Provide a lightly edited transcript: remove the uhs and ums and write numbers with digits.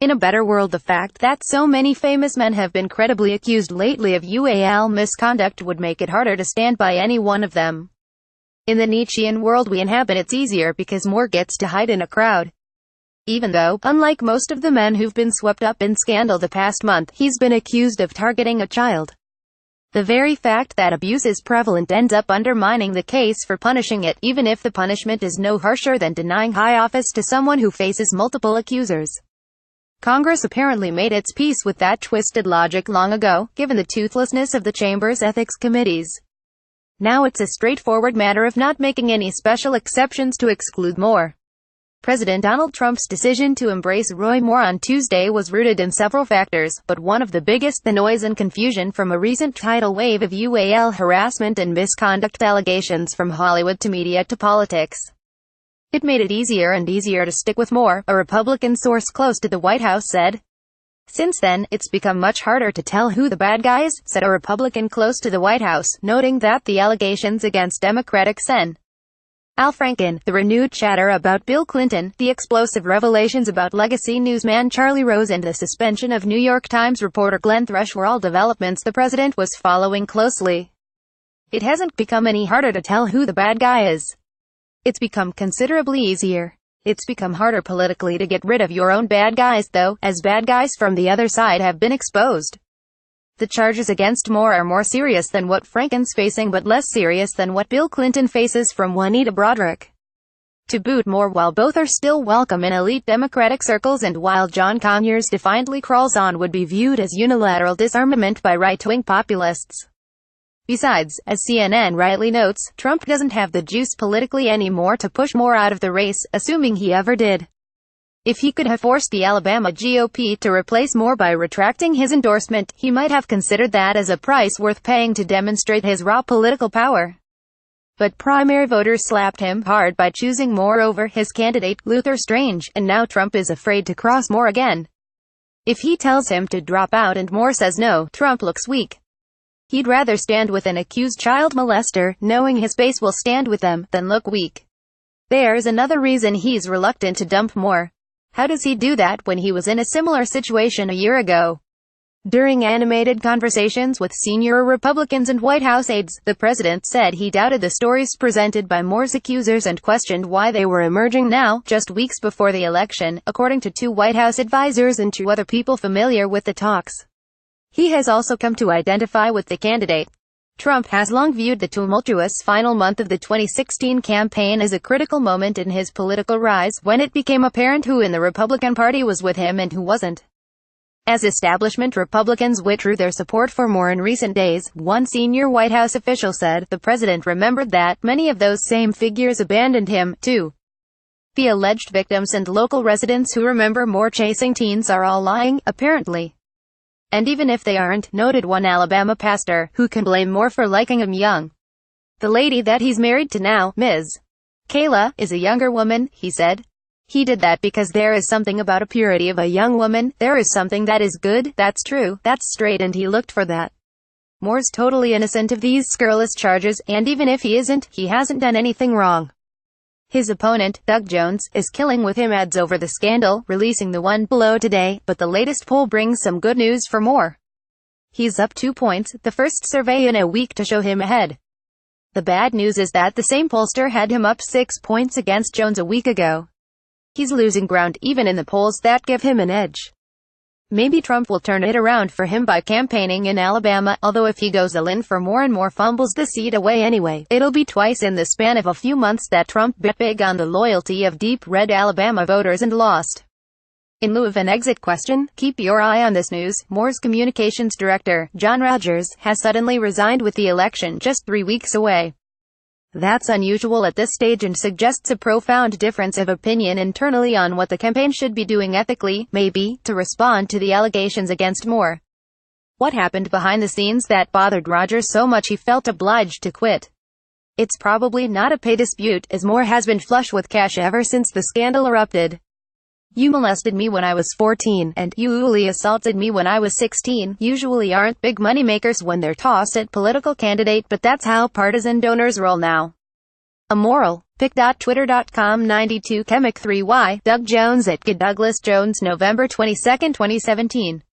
In a better world, the fact that so many famous men have been credibly accused lately of UAL misconduct would make it harder to stand by any one of them. In the Nietzschean world we inhabit, it's easier because more gets to hide in a crowd. Even though, unlike most of the men who've been swept up in scandal the past month, he's been accused of targeting a child. The very fact that abuse is prevalent ends up undermining the case for punishing it, even if the punishment is no harsher than denying high office to someone who faces multiple accusers. Congress apparently made its peace with that twisted logic long ago, given the toothlessness of the chamber's ethics committees. Now it's a straightforward matter of not making any special exceptions to exclude more. President Donald Trump's decision to embrace Roy Moore on Tuesday was rooted in several factors, but one of the biggest, the noise and confusion from a recent tidal wave of UAL harassment and misconduct allegations from Hollywood to media to politics. It made it easier and easier to stick with Moore, a Republican source close to the White House said. Since then, it's become much harder to tell who the bad guy is, said a Republican close to the White House, noting that the allegations against Democratic Sen. Al Franken, the renewed chatter about Bill Clinton, the explosive revelations about legacy newsman Charlie Rose, and the suspension of New York Times reporter Glenn Thrush were all developments the president was following closely. It hasn't become any harder to tell who the bad guy is. It's become considerably easier. It's become harder politically to get rid of your own bad guys, though, as bad guys from the other side have been exposed. The charges against Moore are more serious than what Franken's facing, but less serious than what Bill Clinton faces from Juanita Broaddrick. To boot, Moore, while both are still welcome in elite Democratic circles and while John Conyers defiantly crawls on, would be viewed as unilateral disarmament by right-wing populists. Besides, as CNN rightly notes, Trump doesn't have the juice politically anymore to push Moore out of the race, assuming he ever did. If he could have forced the Alabama GOP to replace Moore by retracting his endorsement, he might have considered that as a price worth paying to demonstrate his raw political power. But primary voters slapped him hard by choosing Moore over his candidate, Luther Strange, and now Trump is afraid to cross Moore again. If he tells him to drop out and Moore says no, Trump looks weak. He'd rather stand with an accused child molester, knowing his base will stand with them, than look weak. There's another reason he's reluctant to dump Moore. How does he do that when he was in a similar situation a year ago? During animated conversations with senior Republicans and White House aides, the president said he doubted the stories presented by Moore's accusers and questioned why they were emerging now, just weeks before the election, according to 2 White House advisors and 2 other people familiar with the talks. He has also come to identify with the candidate. Trump has long viewed the tumultuous final month of the 2016 campaign as a critical moment in his political rise, when it became apparent who in the Republican Party was with him and who wasn't. As establishment Republicans withdrew their support for Moore in recent days, one senior White House official said, the president remembered that many of those same figures abandoned him, too. The alleged victims and local residents who remember Moore chasing teens are all lying, apparently. And even if they aren't, noted one Alabama pastor, who can blame Moore for liking him young? The lady that he's married to now, Ms. Kayla, is a younger woman, he said. He did that because there is something about a purity of a young woman, there is something that is good, that's true, that's straight, and he looked for that. Moore's totally innocent of these scurrilous charges, and even if he isn't, he hasn't done anything wrong. His opponent, Doug Jones, is killing with him ads over the scandal, releasing the one below today, but the latest poll brings some good news for Moore. He's up 2 points, the first survey in a week to show him ahead. The bad news is that the same pollster had him up 6 points against Jones a week ago. He's losing ground, even in the polls that give him an edge. Maybe Trump will turn it around for him by campaigning in Alabama, although if he goes all in for Moore and Moore fumbles the seat away anyway, it'll be twice in the span of a few months that Trump bet big on the loyalty of deep red Alabama voters and lost. In lieu of an exit question, keep your eye on this news. Moore's communications director, John Rogers, has suddenly resigned with the election just 3 weeks away. That's unusual at this stage and suggests a profound difference of opinion internally on what the campaign should be doing ethically, maybe, to respond to the allegations against Moore. What happened behind the scenes that bothered Rogers so much he felt obliged to quit? It's probably not a pay dispute, as Moore has been flush with cash ever since the scandal erupted. You molested me when I was 14, and you usually assaulted me when I was 16, usually aren't big moneymakers when they're tossed at political candidate, but that's how partisan donors roll now. A moral pic.twitter.com 92 chemic 3y, Doug Jones at Douglas Jones November 22, 2017.